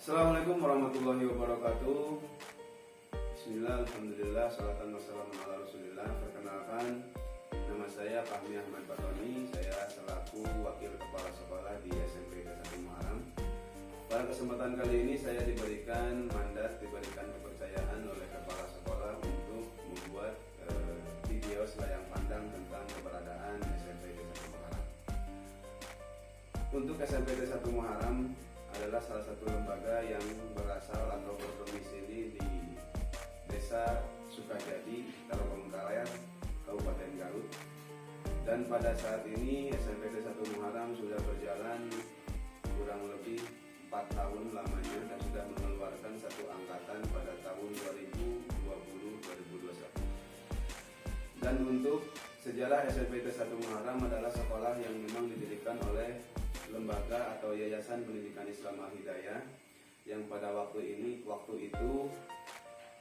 Assalamualaikum warahmatullahi wabarakatuh. Bismillah, alhamdulillah, salatan wassalamu ala rasulillah. Perkenalkan, nama saya Fahmi Ahmad Batoni. Saya selaku Wakil Kepala Sekolah di SMP Desa Muharam. Pada kesempatan kali ini saya diberikan kepercayaan oleh Kepala Sekolah untuk membuat video selayang pandang tentang keberadaan SMP Desa Muharam. Untuk SMP Desa Muharam adalah salah satu lembaga yang berasal atau berdomisili di Desa Sukajadi, Tarogongkaler, Kabupaten Garut. Dan pada saat ini SMP Desa Muharam sudah berjalan kurang lebih 4 tahun lamanya dan sudah mengeluarkan satu angkatan pada tahun 2020-2021. Dan untuk sejarah SMP Desa Muharam adalah sekolah yang memang didirikan oleh lembaga atau Yayasan Pendidikan Islam Al-Hidayah yang pada waktu itu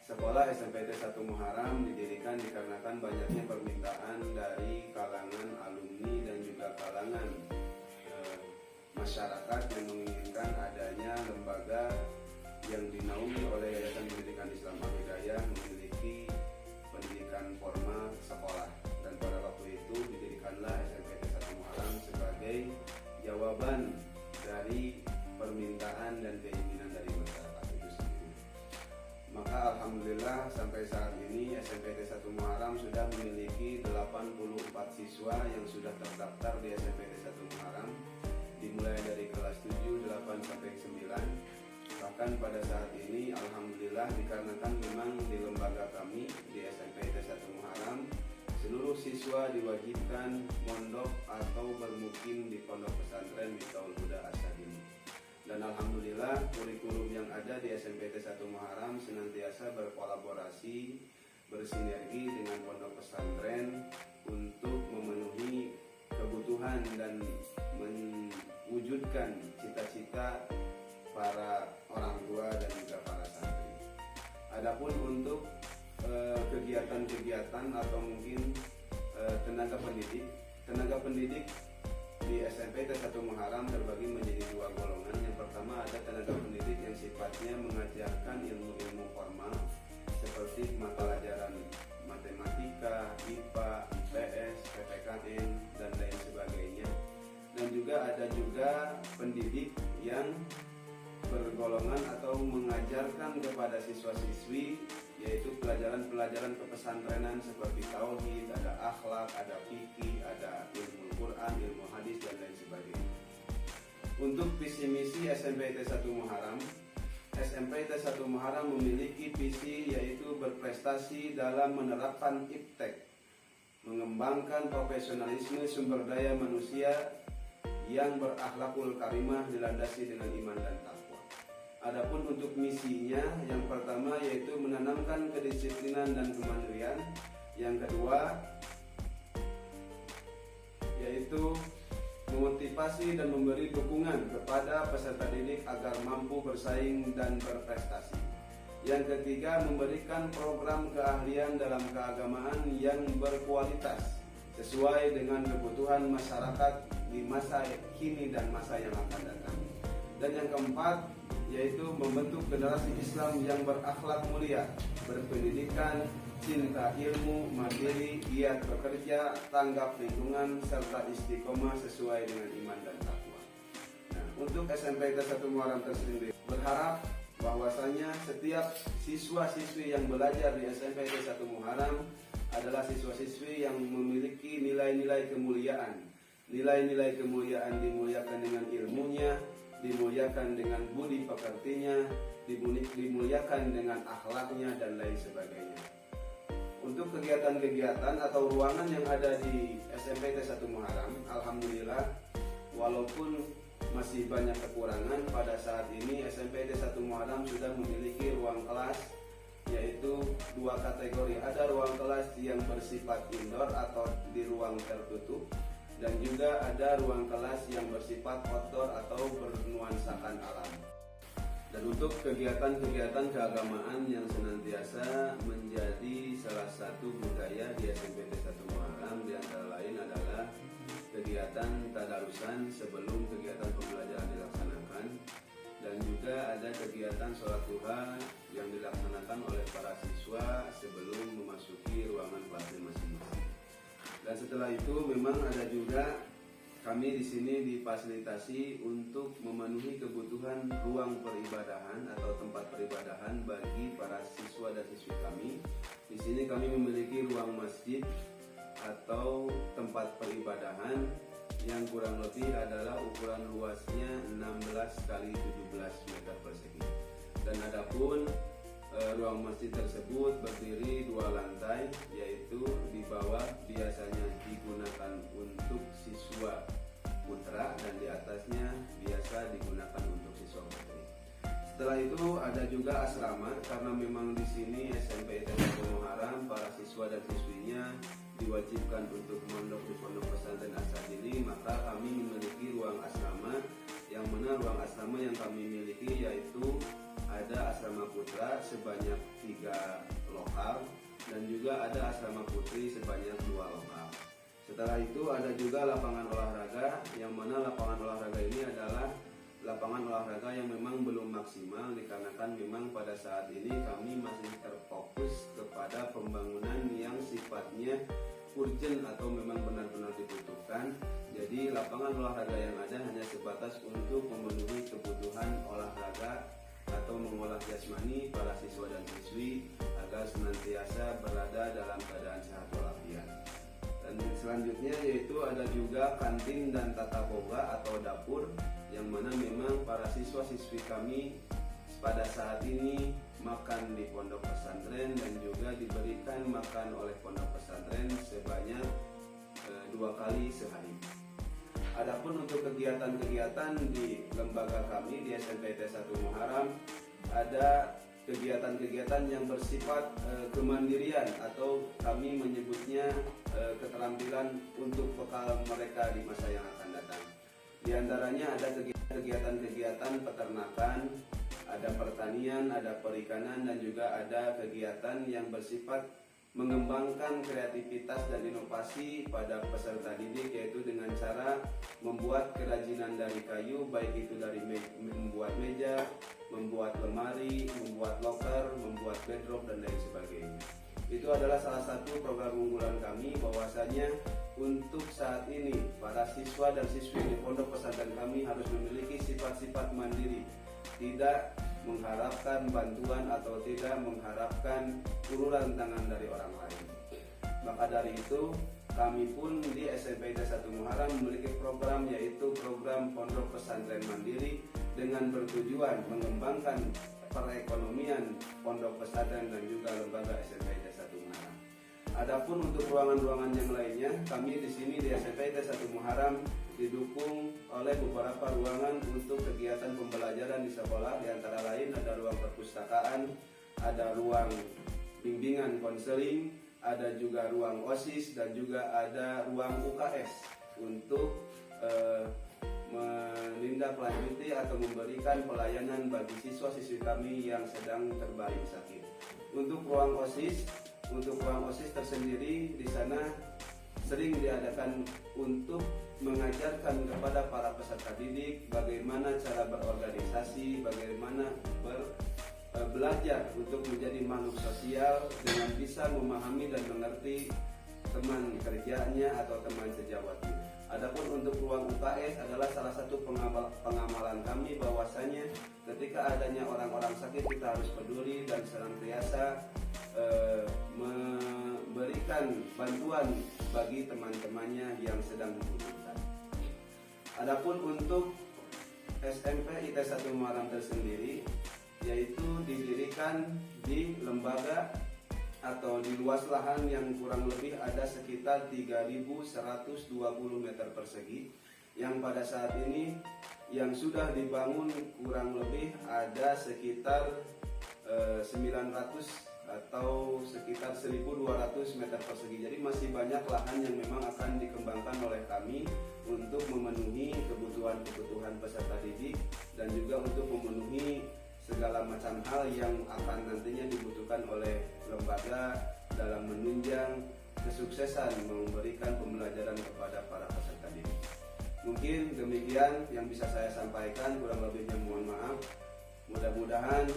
sekolah SMP 1 Muharam didirikan dikarenakan banyaknya permintaan dari kalangan alumni dan juga kalangan masyarakat yang menginginkan adanya lembaga yang dinaungi oleh Yayasan Pendidikan Islam Al-Hidayah memiliki pendidikan formal sekolah, dan pada waktu itu didirikanlah SMP 1 Muharam sebagai jawaban dari permintaan dan keinginan dari masyarakat itu sendiri. Maka alhamdulillah sampai saat ini SMP 1 Muharam sudah memiliki 84 siswa yang sudah terdaftar di SMP 1 Muharam, dimulai dari kelas 7, 8 sampai 9. Bahkan pada saat ini alhamdulillah dikarenakan memang di lembaga kami di SMP 1 Muharam seluruh siswa diwajibkan mondok atau bermukim di pondok pesantren Miftahul Huda As-Sadili. Dan alhamdulillah kurikulum yang ada di SMP 1 Muharam senantiasa berkolaborasi, bersinergi dengan pondok pesantren untuk memenuhi kebutuhan dan mewujudkan cita-cita para orang tua dan juga para santri. Adapun untuk kegiatan-kegiatan atau mungkin tenaga pendidik di SMP 1 Muharam terbagi menjadi dua golongan. Yang pertama ada tenaga pendidik yang sifatnya mengajarkan ilmu-ilmu formal seperti mata pelajaran matematika, IPA, IPS, PPKN dan lain sebagainya. Dan juga ada pendidik yang bergolongan atau mengajarkan kepada siswa-siswi yaitu pelajaran-pelajaran kepesantrenan seperti tauhid, ada akhlak, ada fikih, ada ilmu Quran, ilmu hadis dan lain sebagainya. Untuk visi misi SMP 1 Muharam, SMP 1 Muharam memiliki visi yaitu berprestasi dalam menerapkan iptek, mengembangkan profesionalisme sumber daya manusia yang berakhlakul karimah dilandasi dengan iman dan takwa. Adapun untuk misinya, yang pertama yaitu menanamkan kedisiplinan dan kemandirian. Yang kedua yaitu memotivasi dan memberi dukungan kepada peserta didik agar mampu bersaing dan berprestasi. Yang ketiga, memberikan program keahlian dalam keagamaan yang berkualitas sesuai dengan kebutuhan masyarakat di masa kini dan masa yang akan datang. Dan yang keempat yaitu membentuk generasi Islam yang berakhlak mulia, berpendidikan, cinta ilmu, mandiri, giat bekerja, tanggap lingkungan, serta istiqomah sesuai dengan iman dan takwa. Nah, untuk SMP 1 Muharam tersendiri berharap bahwasanya setiap siswa-siswi yang belajar di SMP 1 Muharam adalah siswa-siswi yang memiliki nilai-nilai kemuliaan. Nilai-nilai kemuliaan dimuliakan dengan ilmunya, dimuliakan dengan budi pekertinya, dimuliakan dengan akhlaknya dan lain sebagainya. Untuk kegiatan-kegiatan atau ruangan yang ada di SMP 1 Muharam, alhamdulillah walaupun masih banyak kekurangan, pada saat ini SMP 1 Muharam sudah memiliki ruang kelas yaitu dua kategori. Ada ruang kelas yang bersifat indoor atau di ruang tertutup, dan juga ada ruang kelas yang bersifat outdoor atau bernuansakan alam. Dan untuk kegiatan-kegiatan keagamaan yang senantiasa menjadi salah satu budaya di SMP 1 Muharam, di antara lain adalah kegiatan tadarusan sebelum kegiatan pembelajaran dilaksanakan, dan dan juga ada kegiatan sholat duha yang dilaksanakan oleh para siswa sebelum memasuki ruangan kelasnya masing-masing. Dan setelah itu memang ada juga kami di sini difasilitasi untuk memenuhi kebutuhan ruang peribadahan atau tempat peribadahan bagi para siswa dan siswi kami. Di sini kami memiliki ruang masjid atau tempat peribadahan yang kurang lebih adalah ukuran luasnya 16 kali 17 meter persegi. Dan adapun ruang masjid tersebut berdiri 2 lantai, yaitu di bawah biasanya digunakan untuk siswa putra dan di atasnya biasa digunakan untuk siswa putri. Setelah itu ada juga asrama, karena memang di sini SMP ITS 1 Muharram para siswa dan siswinya diwajibkan untuk mondok di pondok pesantren As-Sadili, maka kami memiliki ruang asrama, yang mana ruang asrama yang kami miliki yaitu ada asrama putra sebanyak 3 lokal dan juga ada asrama putri sebanyak 2 lokal. Setelah itu ada juga lapangan olahraga, yang mana lapangan olahraga ini adalah lapangan olahraga yang memang belum maksimal dikarenakan memang pada saat ini kami masih terfokus kepada pembangunan yang sifatnya urgent atau memang benar-benar dibutuhkan. Jadi lapangan olahraga yang ada hanya sebatas untuk memenuhi kebutuhan olahraga atau mengolah jasmani para siswa dan siswi agar senantiasa berada dalam keadaan sehat walafiat. Dan selanjutnya yaitu ada juga kantin dan tata boga atau dapur, yang mana memang para siswa-siswi kami pada saat ini makan di pondok pesantren dan juga diberikan makan oleh pondok pesantren sebanyak 2 kali sehari. Adapun untuk kegiatan-kegiatan di lembaga kami di SMP ITS 1 Muharram, ada kegiatan-kegiatan yang bersifat kemandirian atau kami menyebutnya keterampilan untuk bekal mereka di masa yang akan datang. Di antaranya ada kegiatan-kegiatan peternakan, ada pertanian, ada perikanan, dan juga ada kegiatan yang bersifat mengembangkan kreativitas dan inovasi pada peserta didik, yaitu dengan cara membuat kerajinan dari kayu, baik itu dari membuat meja, membuat lemari, membuat loker, membuat bedrock, dan lain sebagainya. Itu adalah salah satu program unggulan kami, bahwasanya untuk saat ini para siswa dan siswi di pondok pesantren kami harus memiliki sifat-sifat mandiri, tidak mengharapkan bantuan atau tidak mengharapkan uluran tangan dari orang lain. Maka dari itu kami pun di SMP ITS 1 Muharram memiliki program, yaitu program Pondok Pesantren Mandiri, dengan bertujuan mengembangkan perekonomian pondok pesantren dan juga lembaga SMP ITS 1 Muharram. Adapun untuk ruangan-ruangan yang lainnya, kami di sini di SMP ITS 1 Muharram didukung oleh beberapa ruangan untuk kegiatan pembelajaran di sekolah. Di antara lain ada ruang perpustakaan, ada ruang bimbingan konseling, ada juga ruang OSIS, dan juga ada ruang UKS untuk menindaklanjuti atau memberikan pelayanan bagi siswa-siswi kami yang sedang terbaring sakit. Untuk ruang OSIS tersendiri di sana sering diadakan untuk mengajarkan kepada para peserta didik bagaimana cara berorganisasi, bagaimana belajar untuk menjadi makhluk sosial dengan bisa memahami dan mengerti teman kerjanya atau teman sejawatnya. Adapun untuk ruang UKS adalah salah satu pengamalan kami, bahwasanya ketika adanya orang-orang sakit kita harus peduli dan senantiasa memberikan bantuan bagi teman-temannya yang sedang membutuhkan. Adapun untuk SMP ITS 1 Muharram tersendiri, yaitu didirikan di lembaga atau di luas lahan yang kurang lebih ada sekitar 3.120 meter persegi, yang pada saat ini yang sudah dibangun kurang lebih ada sekitar 900 atau sekitar 1.200 meter persegi. Jadi masih banyak lahan yang memang akan dikembangkan oleh kami untuk memenuhi kebutuhan peserta didik dan juga untuk memenuhi segala macam hal yang akan nantinya dibutuhkan oleh lembaga dalam menunjang kesuksesan memberikan pembelajaran kepada para peserta didik. Mungkin demikian yang bisa saya sampaikan, kurang lebihnya mohon maaf. Mudah-mudahan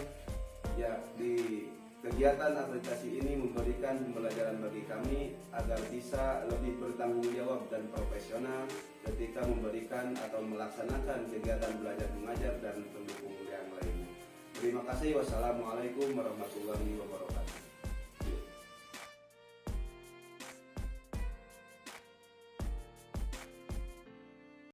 ya di kegiatan akreditasi ini memberikan pembelajaran bagi kami agar bisa lebih bertanggung jawab dan profesional ketika memberikan atau melaksanakan kegiatan belajar mengajar dan pendukung yang lainnya. Terima kasih. Wassalamualaikum warahmatullahi wabarakatuh.